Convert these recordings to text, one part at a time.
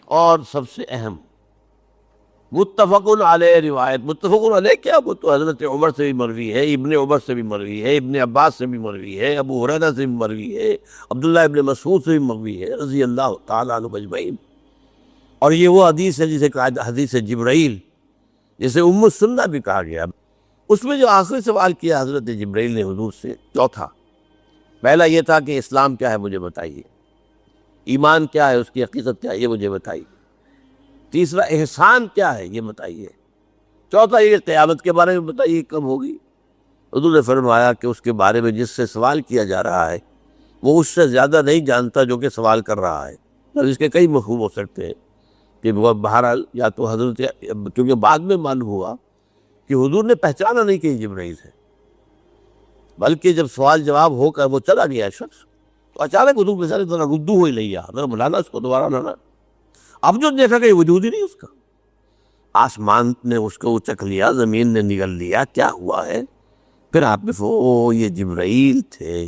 اور سب سے اہم متفقن علیہ روایت، متفقن علیہ کیا، وہ تو حضرت عمر سے بھی مروی ہے، ابن عمر سے بھی مروی ہے، ابن عباس سے بھی مروی ہے، ابو ہریرہ سے بھی مروی ہے، عبداللہ ابن مسعود سے بھی مروی ہے رضی اللہ تعالیٰ عنہ اجمعین۔ اور یہ وہ حدیث ہے جسے کہا حدیث جبرائیل، جسے ام السنہ بھی کہا گیا۔ اس میں جو آخری سوال کیا حضرت جبرائیل نے حضور سے، چوتھا، پہلا یہ تھا کہ اسلام کیا ہے مجھے بتائیے، ایمان کیا ہے، اس کی حقیقت کیا ہے یہ مجھے بتائیے، تیسرا احسان کیا ہے یہ بتائیے، چوتھا یہ قیامت کے بارے میں بتائیے کب ہوگی۔ حضور نے فرمایا کہ اس کے بارے میں جس سے سوال کیا جا رہا ہے وہ اس سے زیادہ نہیں جانتا جو کہ سوال کر رہا ہے۔ اور اس کے کئی مفہوم ہو سکتے ہیں کہ وہ بہرحال یا تو حضرت، کیونکہ بعد میں معلوم ہوا کہ حضور نے پہچانا نہیں کہ یہ جبرائیل ہے، بلکہ جب سوال جواب ہو کر وہ چلا گیا شخص تو اچانک حضور بیچارے ذرا ردو ہوئی لیا، ذرا بلانا اس کو دوبارہ لانا۔ اب جو دیکھا کہ وجود ہی نہیں اس کا، آسمان نے اس کو اچک لیا، زمین نے نگل لیا، کیا ہوا ہے؟ پھر آپ نے یہ جبرائیل تھے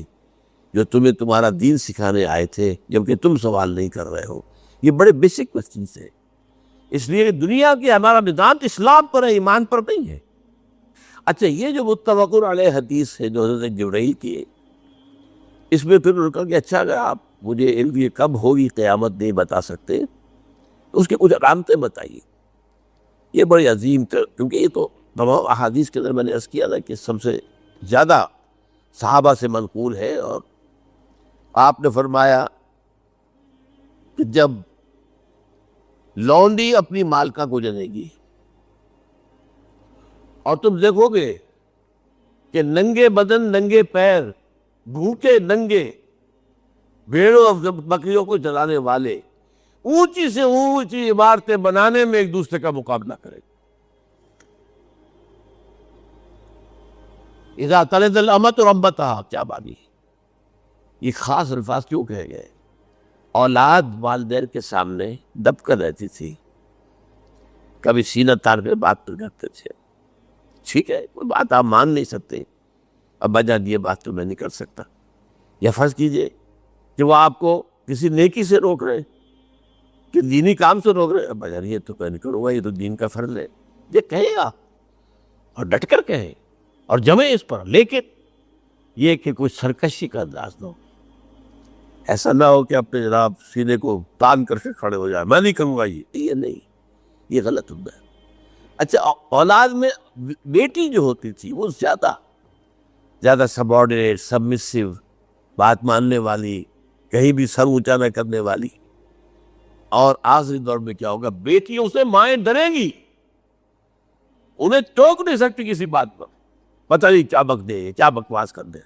جو تمہیں تمہارا دین سکھانے آئے تھے، جبکہ تم سوال نہیں کر رہے ہو۔ یہ بڑے بیسک کوسچنز ہیں، اس لیے دنیا کی ہمارا نظام اسلام پر ہے، ایمان پر نہیں ہے۔ اچھا، یہ جو متفق علیہ حدیث ہے جو حضرت جبرائیل کی ہے، اس میں پھر انہوں نے کہا کہ اچھا اگر آپ مجھے یہ کب ہوگی قیامت نہیں بتا سکتے، اس کے کچھ علامتیں بتائیے۔ یہ بڑی عظیم کیونکہ یہ تو تمام احادیث کے اندر میں نے عرض کیا تھا کہ سب سے زیادہ صحابہ سے منقول ہے۔ اور آپ نے فرمایا کہ جب لونڈی اپنی مالکہ کو جنے گی اور تم دیکھو گے کہ ننگے بدن، ننگے پیر، بھوکے ننگے بھیڑوں اور بکریوں کو جلانے والے اونچی سے اونچی عمارتیں بنانے میں ایک دوسرے کا مقابلہ کریں۔ اذا طلعت الامۃ ربتہا، کیا بات ہے، یہ خاص الفاظ کیوں کہے گئے؟ اولاد والدین کے سامنے دب کر رہتی تھی، کبھی سینہ تار کر بات نہیں کرتے تھے۔ ٹھیک ہے، کوئی بات آپ مان نہیں سکتے، ابا جان یہ بات تو میں نہیں کر سکتا، یا فرض کیجئے کہ وہ آپ کو کسی نیکی سے روک رہے، کہ دینی کام سے روک رہے، ابا جان یہ تو میں نہیں کروں گا، یہ تو دین کا فرض ہے، یہ کہے گا اور ڈٹ کر کہیں اور جمے اس پر، لیکن یہ کہ کوئی سرکشی کا انداز نہ ہو، ایسا نہ ہو کہ اپنے جناب سینے کو تان کر کے کھڑے ہو جائے، میں نہیں کروں گا، یہ نہیں، یہ غلط ہوتا ہے۔ اچھا، اولاد میں بیٹی جو ہوتی تھی وہ زیادہ سبارڈینیٹ، سبمسیو، بات ماننے والی، کہیں بھی سر اونچا نہ کرنے والی۔ اور آخری دور میں کیا ہوگا، بیٹیوں سے مائیں ڈریں گی، انہیں ٹوک نہیں سکتی کسی بات پر، پتہ نہیں کیا بک دے، کیا بکواس کر دے۔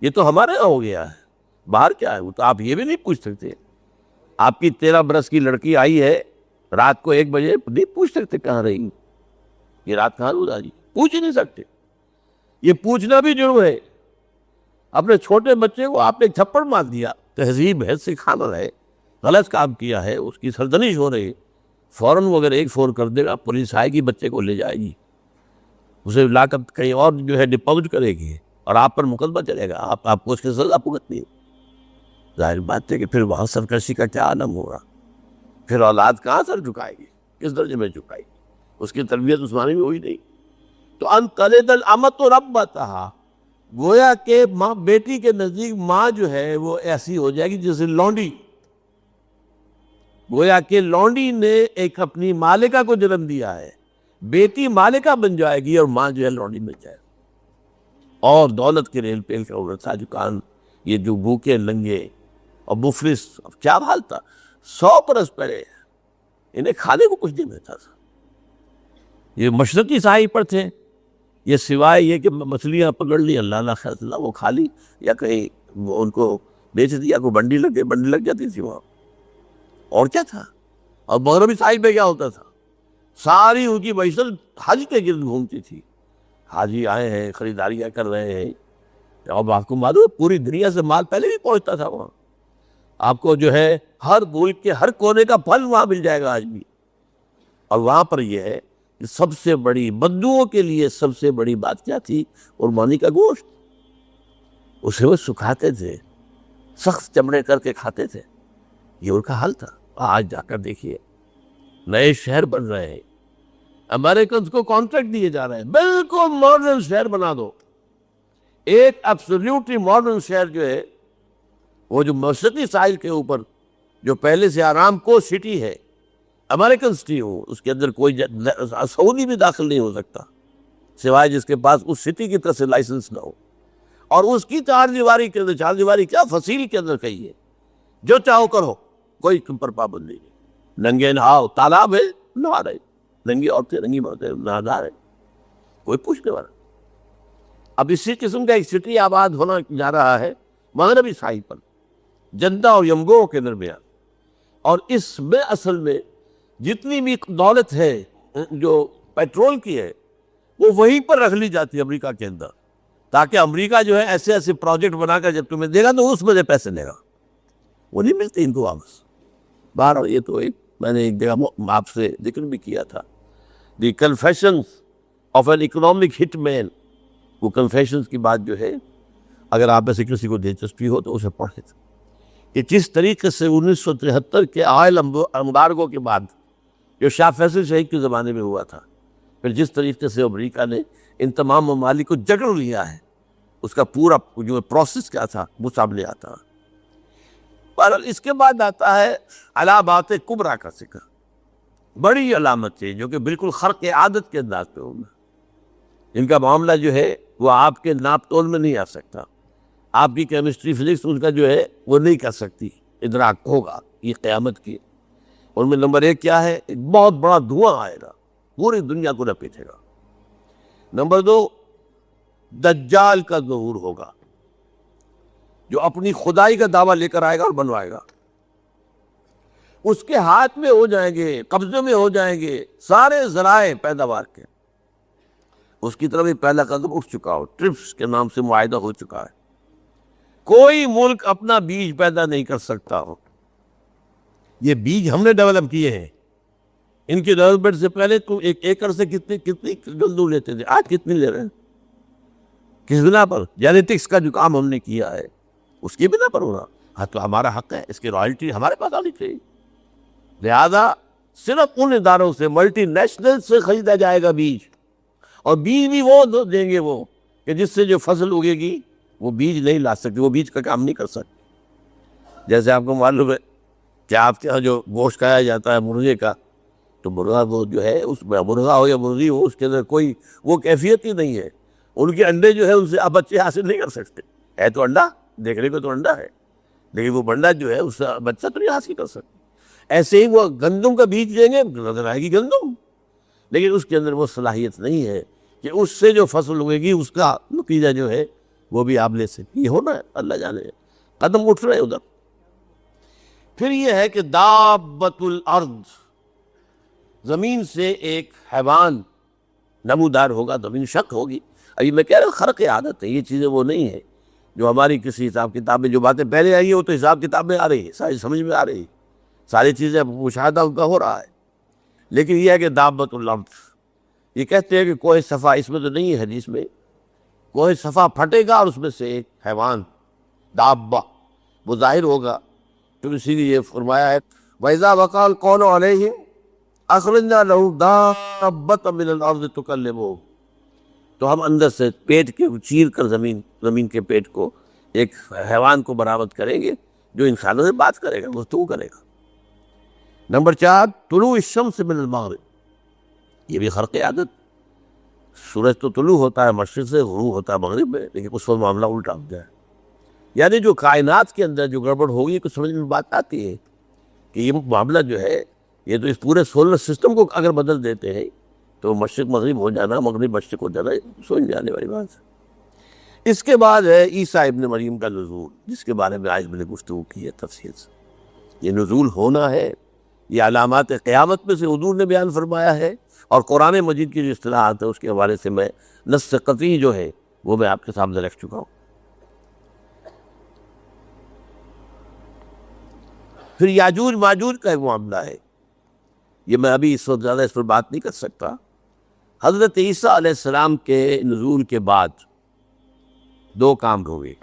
یہ تو ہمارے یہاں ہو گیا ہے، باہر کیا ہے وہ تو آپ یہ بھی نہیں پوچھ سکتے۔ آپ کی 13 برس کی لڑکی آئی ہے رات کو 1 بجے، نہیں پوچھ سکتے کہاں رہی، یہ رات کہاں گزاری، پوچھ ہی نہیں سکتے۔ یہ پوچھنا بھی جرم ہے۔ اپنے چھوٹے بچے کو آپ نے تھپڑ مار دیا، تہذیب ہے، سکھانا ہے، غلط کام کیا ہے، اس کی سرزنش ہو رہی، فوراً وہ اگر ایک فون کر دے گا پولیس آئے گی، بچے کو لے جائے گی، اسے لا کر کہیں اور جو ہے ڈپوزٹ کرے گی اور آپ پر مقدمہ چلے گا، آپ کو اس کی سزا بھگتنی ہے۔ ظاہر بات ہے کہ پھر وہاں سرکشی کا کیا عالم ہوگا، پھر اولاد کہاں سر جھکائے گی، کس درجے میں جھکائے گی، اس کی تربیت عثمانی میں ہوئی نہیں۔ تو ان تلد الامۃ ربتہا، گویا کہ ماں، بیٹی کے نزدیک ماں جو ہے وہ ایسی ہو جائے گی جیسے لونڈی، گویا کہ لونڈی نے ایک اپنی مالکہ کو جنم دیا ہے، بیٹی مالکہ بن جائے گی اور ماں جو ہے لونڈی بن جائے گی۔ اور دولت کے ریل پیل کا عورت تاجکان، یہ جو بھوکے ننگے اور مفلس، اب کیا حال تھا، 100 برس پہلے انہیں کھانے کو کچھ نہیں ملتا تھا۔ یہ مشرقی ساحل پر تھے، یہ سوائے یہ کہ مچھلیاں پکڑ لی، اللہ خیر اللہ وہ کھا لی، یا کہیں ان کو بیچ دیا، کوئی بنڈی لگ جاتی تھی وہاں، اور کیا تھا۔ اور مغربی ساحل پہ کیا ہوتا تھا، ساری ان کی معیشت حج کے گرد گھومتی تھی، حاجی آئے ہیں، خریداریاں کر رہے ہیں، اور آپ کو معلوم ہے پوری دنیا سے مال پہلے بھی پہنچتا تھا وہاں، آپ کو جو ہے ہر ملک کے ہر کونے کا پھل وہاں مل جائے گا آج بھی۔ اور وہاں پر یہ ہے کہ سب سے بڑی بدوؤں کے لیے سب سے بڑی بات کیا تھی، قربانی کا گوشت، اسے وہ سکھاتے تھے، سخت چمڑے کر کے کھاتے تھے، یہ ان کا حل تھا۔ آج جا کر دیکھیے نئے شہر بن رہے ہیں، امریکنز کو کانٹریکٹ دیے جا رہے ہیں، بالکل ماڈرن شہر بنا دو۔ ایک ایبسلیوٹلی ماڈرن شہر جو ہے، وہ جو مشرقی ساحل کے اوپر جو پہلے سے آرام کو سٹی ہے، امریکن سٹی ہو، اس کے اندر کوئی سعودی بھی داخل نہیں ہو سکتا سوائے جس کے پاس اس سٹی کی طرف سے لائسنس نہ ہو، اور اس کی چار دیواری کے اندر، چار دیواری کیا فصیل کے اندر کہیے، جو چاہو کرو، کوئی تم پر پابندی نہیں۔ ننگے نہاؤ، تالاب ہے نہا رہے، ننگی عورتیں ننگی عورتیں نہا رہے، کوئی پوچھنے والا۔ اب اسی قسم کا ایک سٹی آباد ہونا جا رہا ہے مغربی ساحل پر، جدہ اور یمگو کے درمیان، اور اس میں اصل میں جتنی بھی دولت ہے جو پیٹرول کی ہے، وہ وہیں پر رکھ لی جاتی ہے امریکہ کے اندر، تاکہ امریکہ جو ہے ایسے ایسے پروجیکٹ بنا کر جب تمہیں دے گا تو اس میں سے پیسے لے گا، وہ نہیں ملتے ان کو واپس۔ بہرحال یہ تو ایک میں نے ایک جگہ آپ سے ذکر بھی کیا تھا، دی کنفیشنز آف این اکنامک ہٹ مین، وہ کنفیشنز کی بات جو ہے، اگر آپ میں سے کسی کو دلچسپی ہو تو اسے پڑھے، کہ جس طریقے سے 1973 کے آئل امبارگو کے بعد جو شاہ فیصل شاہی کے زمانے میں ہوا تھا، پھر جس طریقے سے امریکہ نے ان تمام ممالک کو جکڑ لیا ہے، اس کا پورا جو پروسیس کیا تھا وہ سامنے آتا ہے۔ بہرحال اس کے بعد آتا ہے علامات کبریٰ کا ذکر، بڑی علامت ہے جو کہ بالکل خرق عادت کے انداز پہ ہوگا، ان کا معاملہ جو ہے وہ آپ کے ناپ تول میں نہیں آ سکتا، آپ کی کیمسٹری فزکس ان کا جو ہے وہ نہیں کر سکتی ادراک ہوگا یہ قیامت کی۔ ان میں نمبر ایک کیا ہے، ایک بہت بڑا دھواں آئے گا، پوری دنیا کو لپیٹے گا۔ نمبر دو، دجال کا ظہور ہوگا، جو اپنی خدائی کا دعویٰ لے کر آئے گا اور بنوائے گا، اس کے ہاتھ میں ہو جائیں گے، قبضے میں ہو جائیں گے سارے ذرائع پیداوار کے، اس کی طرف پہلا قدم اٹھ چکا ہو، ٹرپس کے نام سے معاہدہ ہو چکا ہے، کوئی ملک اپنا بیج پیدا نہیں کر سکتا ہو، یہ بیج ہم نے ڈیولپ کیے ہیں، ان کی ڈیولپمنٹ سے پہلے تم ایک ایکڑ سے کتنی گندم لیتے تھے، آج کتنی لے رہے ہیں؟ کس بنا پر؟ جینیٹکس کا جو کام ہم نے کیا ہے اس کی بنا پر ہونا، ہاں تو ہمارا حق ہے، اس کی رائلٹی ہمارے پاس آنی چاہیے، لہذا صرف ان اداروں سے، ملٹی نیشنل سے خریدا جائے گا بیج، اور بیج بھی وہ دیں گے وہ کہ جس سے جو فصل اگے گی وہ بیج نہیں لا سکتے، وہ بیج کا کام نہیں کر سکتے۔ جیسے آپ کو معلوم ہے کہ آپ کے یہاں جو گوشت کھایا جاتا ہے مرغے کا، تو مرغا وہ جو ہے، اس میں مرغا ہو یا مرغی ہو، اس کے اندر کوئی وہ کیفیت ہی نہیں ہے، ان کے انڈے جو ہے ان سے آپ بچے حاصل نہیں کر سکتے، ہے تو انڈا، دیکھنے کو تو انڈا ہے، لیکن وہ بنڈا جو ہے اس سے بچہ تو نہیں حاصل کر سکتے۔ ایسے ہی وہ گندم کا بیج لیں گے، نظر آئے گی گندم، لیکن اس کے اندر وہ صلاحیت نہیں ہے کہ اس سے جو فصل اگے گی اس کا نتیجہ جو ہے وہ بھی آپ لے سکتے۔ یہ ہونا ہے، اللہ جانے، قدم اٹھ رہے ادھر۔ پھر یہ ہے کہ دابۃ الارض، زمین سے ایک حیوان نمودار ہوگا، زمین شق ہوگی۔ ابھی میں کہہ رہا ہوں خرق عادت ہے، یہ چیزیں وہ نہیں ہیں جو ہماری کسی حساب کتاب میں جو باتیں پہلے آئی ہیں وہ تو حساب کتاب میں آ رہی ہے، ساری سمجھ میں آ رہی ہے، ساری چیزیں مشاہدہ ان کا ہو رہا ہے، لیکن یہ ہے کہ دابۃ الارض، یہ کہتے ہیں کہ کوہ صفا، اس میں تو نہیں ہے حدیث میں، کوہ صفا پھٹے گا اور اس میں سے ایک حیوان دابہ وہ ظاہر ہوگا، تو اسی لیے فرمایا ہے وَإِذَا وَقَعَ الْقَوْلُ عَلَيْهِمْ أَخْرَجْنَا لَهُمْ دَابَّةً مِّنَ الْأَرْضِ تُكَلِّمُهُمْ، تو ہم اندر سے پیٹ کے چیر کر زمین کے پیٹ کو ایک حیوان کو برآمد کریں گے جو انسانوں سے بات کرے گا، گفتگو کرے گا۔ نمبر 4، طلوع الشمس من المغرب، یہ بھی خرق عادت، سورج تو طلوع ہوتا ہے مشرق سے، غروب ہوتا ہے مغرب میں، لیکن اس وقت معاملہ الٹا ہو جائے، یعنی جو کائنات کے اندر جو گڑبڑ ہوگی کچھ سمجھ میں بات آتی ہے کہ یہ معاملہ جو ہے، یہ تو اس پورے سولر سسٹم کو اگر بدل دیتے ہیں تو مشرق مغرب ہو جانا، مغرب مشرق ہو جانا، سمجھ جانے والی بات ہے۔ اس کے بعد ہے عیسیٰ ابن مریم کا نزول، جس کے بارے میں آج میں نے گفتگو کی ہے تفصیل سے۔ یہ نزول ہونا ہے، یہ علامات قیامت میں سے حضور نے بیان فرمایا ہے، اور قرآن مجید کی جو اصطلاحات ہے اس کے حوالے سے میں نص قطعی جو ہے وہ میں آپ کے سامنے رکھ چکا ہوں۔ پھر یاجوج ماجوج کا ایک معاملہ ہے، یہ میں ابھی اس وقت زیادہ اس پر بات نہیں کر سکتا۔ حضرت عیسیٰ علیہ السلام کے نزول کے بعد دو کام ہوئے،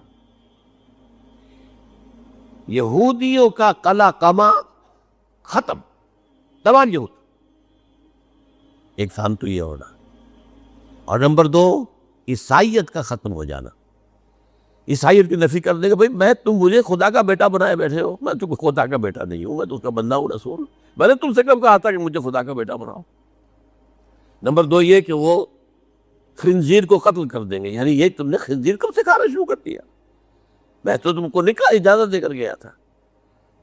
یہودیوں کا قلع قمع ختم تمام یہود، ایک فہم تو یہ ہونا. اور نمبر 2 عیسائیت کا ختم ہو جانا. عیسائیت کی نفی کر دے گا بھائی میں تم مجھے خدا کا بیٹا بنائے بیٹھے ہو، میں تم خدا کا بیٹا نہیں ہوں، میں تو اس کا بندہ ہوں، رسول. میں نے تم سے کب کہا تھا کہ مجھے خدا کا بیٹا بناؤ. نمبر 2 یہ کہ وہ خنزیر کو قتل کر دیں گے. یعنی یہ تم نے خنزیر کب سے کھانا شروع کر دیا؟ میں تو تم کو نکاح اجازت دے کر گیا تھا،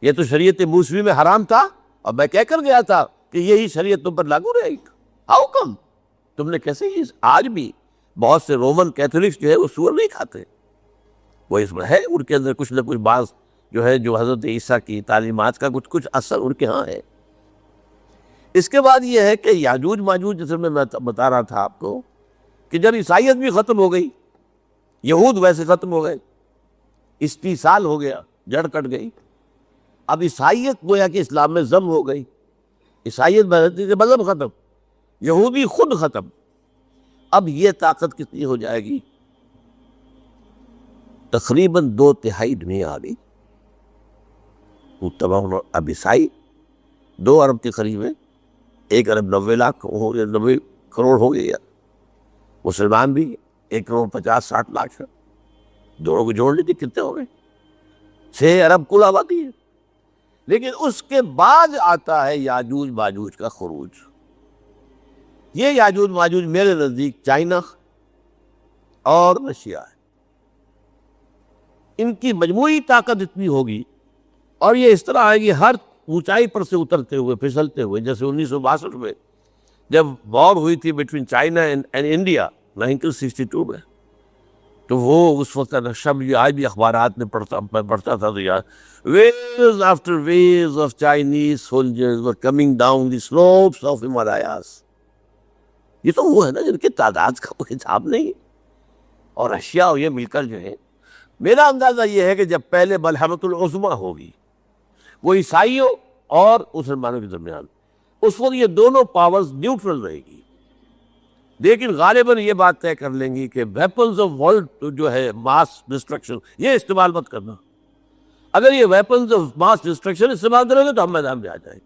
یہ تو شریعت موسوی میں حرام تھا اور میں کہہ کر گیا تھا کہ یہی شریعت تم پر لاگو رہے گی. ہاؤ کم تم نے کیسے آج بھی بہت سے رومن کیتھولکس جو ہے وہ سور نہیں کھاتے، وہ اس میں ہے ان کے اندر کچھ نہ کچھ بعض جو ہے جو حضرت عیسیٰ کی تعلیمات کا کچھ اثر ان کے ہاں ہے. اس کے بعد یہ ہے کہ یاجوج ماجوج جیسے میں بتا رہا تھا آپ کو کہ جب عیسائیت بھی ختم ہو گئی، یہود ویسے ختم ہو گئے، استیصال ہو گیا، جڑ کٹ گئی، اب عیسائیت گویا کہ اسلام میں ضم ہو گئی. عیسائیت مذہب ختم، یہودی خود ختم. اب یہ طاقت کتنی ہو جائے گی؟ تقریباً 2/3 دنیا آ گئی. اب عیسائی 2 ارب کے قریب ہے، 1 ارب 90 لاکھ 90 کروڑ ہو گیا. مسلمان بھی 1 کروڑ 50-60 لاکھ ہے. دونوں کو جوڑ لیجیے کتنے ہو گئے؟ 6 ارب کل آبادی ہے. لیکن اس کے بعد آتا ہے یاجوج ماجوج کا خروج. یہ یاجوج ماجوج میرے نزدیک چائنا اور رشیا ہے. ان کی مجموعی طاقت اتنی ہوگی اور یہ اس طرح آئے گی ہر اونچائی پر سے اترتے ہوئے پھسلتے ہوئے. جیسے 1962 میں جب وار ہوئی تھی بٹوین چائنا اینڈ انڈیا 1962 میں، تو وہ اس وقت نقشہ بھی آج بھی اخبارات میں پڑھتا تھا تو یار waves after waves of Chinese soldiers were coming down the slopes of Himalayas. یہ تو وہ ہے نا جن کی تعداد کا کوئی حساب نہیں. اور رشیا اور یہ مل کر جو ہے، میرا اندازہ یہ ہے کہ جب پہلے ملحمۃ العظمیٰ ہوگی وہ عیسائیوں اور مسلمانوں کے درمیان، اس وقت یہ دونوں پاورز نیوٹرل رہے گی. لیکن غالباً یہ بات طے کر لیں گی کہ ویپنز آف ورلڈ جو ہے ماس ڈسٹرکشن یہ استعمال مت کرنا. اگر یہ ویپنز آف ماس ڈسٹرکشن استعمال کریں گے تو ہم میدان میں آ جائیں گے.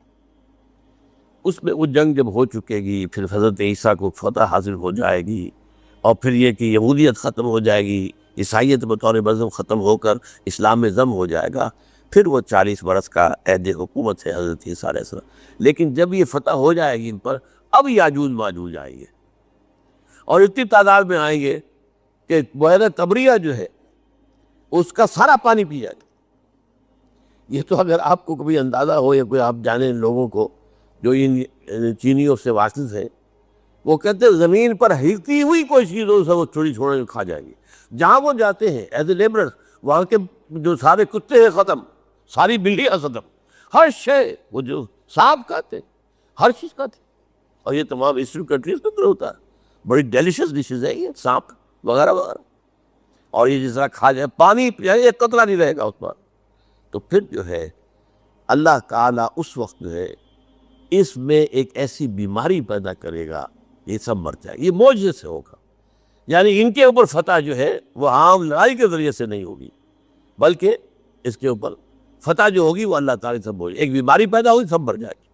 اس میں وہ جنگ جب ہو چکے گی، پھر حضرت عیسیٰ کو فتح حاصل ہو جائے گی، اور پھر یہ کہ یہودیت ختم ہو جائے گی، عیسائیت بطور مذہب ختم ہو کر اسلام میں ضم ہو جائے گا. پھر وہ 40 برس کا عہد حکومت ہے حضرت عیسیٰ علیہ السلام. لیکن جب یہ فتح ہو جائے گی ان پر، اب یاجوج ماجوج آئیں گے اور اتنی تعداد میں آئیں گے کہ بحیرہ طبریہ جو ہے اس کا سارا پانی پی جائے گا. یہ تو اگر آپ کو کبھی اندازہ ہو یا کوئی آپ جانیں لوگوں کو جو ان چینیوں سے واقف ہیں، وہ کہتے ہیں زمین پر ہلتی ہوئی کوئی چیز ہو وہ تھوڑی چھوڑے کھا جائے گی. جہاں وہ جاتے ہیں ایز اے لیبرر، وہاں کے جو سارے کتے ہیں ختم، ساری بلیاں ختم، ہر شے، وہ جو سانپ کھاتے ہیں ہر چیز کھاتے ہیں. اور یہ تمام ایسٹرن کنٹریز کے اندر ہوتا ہے. بڑی ڈیلیشس ڈشز ہے یہ سانپ وغیرہ وغیرہ. اور یہ جس طرح کھا جائے، پانی ایک قطرہ نہیں رہے گا اس پر. تو پھر جو ہے اللہ تعالیٰ اس وقت جو ہے اس میں ایک ایسی بیماری پیدا کرے گا، یہ سب مر جائے. یہ معجزے سے ہوگا. یعنی ان کے اوپر فتح جو ہے وہ عام لڑائی کے ذریعے سے نہیں ہوگی، بلکہ اس کے اوپر فتح جو ہوگی وہ اللہ تعالیٰ سے ہوگی. ایک بیماری پیدا ہوگی، سب مر جائے گی.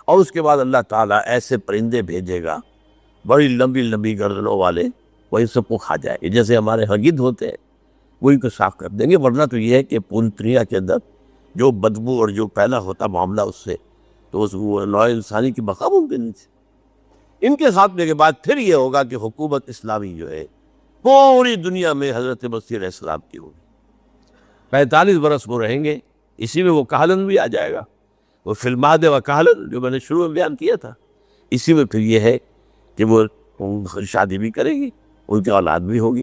اور اس کے بعد اللہ تعالیٰ ایسے پرندے بھیجے گا بڑی لمبی لمبی گردنوں والے، وہ ان سب کو کھا جائے گے. جیسے ہمارے گدھ ہوتے ہیں وہ ان کو صاف کر دیں گے. ورنہ تو یہ ہے کہ پوری دنیا کے اندر جو بدبو اور جو پہلا ہوتا معاملہ اس سے، تو اس نوع انسانی کی بقا ممکن نہیں تھی. ان کے خاتمے کے بعد پھر یہ ہوگا کہ حکومت اسلامی جو ہے پوری دنیا میں حضرت مسیح علیہ السلام کی ہوگی. 45 برس وہ رہیں گے. اسی میں وہ کہلن بھی آ جائے گا، وہ فلماد و کہلن جو میں نے شروع میں بیان کیا تھا. اسی میں پھر یہ ہے کہ وہ شادی بھی کرے گی، ان کی اولاد بھی ہوگی.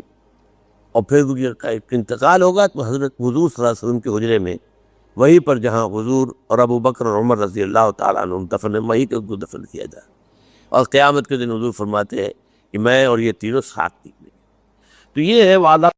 اور پھر ایک انتقال ہوگا تو حضرت حضور صلی اللہ علیہ وسلم کے حجرے میں، وہیں پر جہاں حضور اور ابو بکر اور عمر رضی اللہ تعالیٰ عنہ دفن، وہیں پہ ان کو دفن کیا جائے. اور قیامت کے دن حضور فرماتے ہیں کہ میں اور یہ تینوں ساتھ نکلیں. تو یہ ہے وعدہ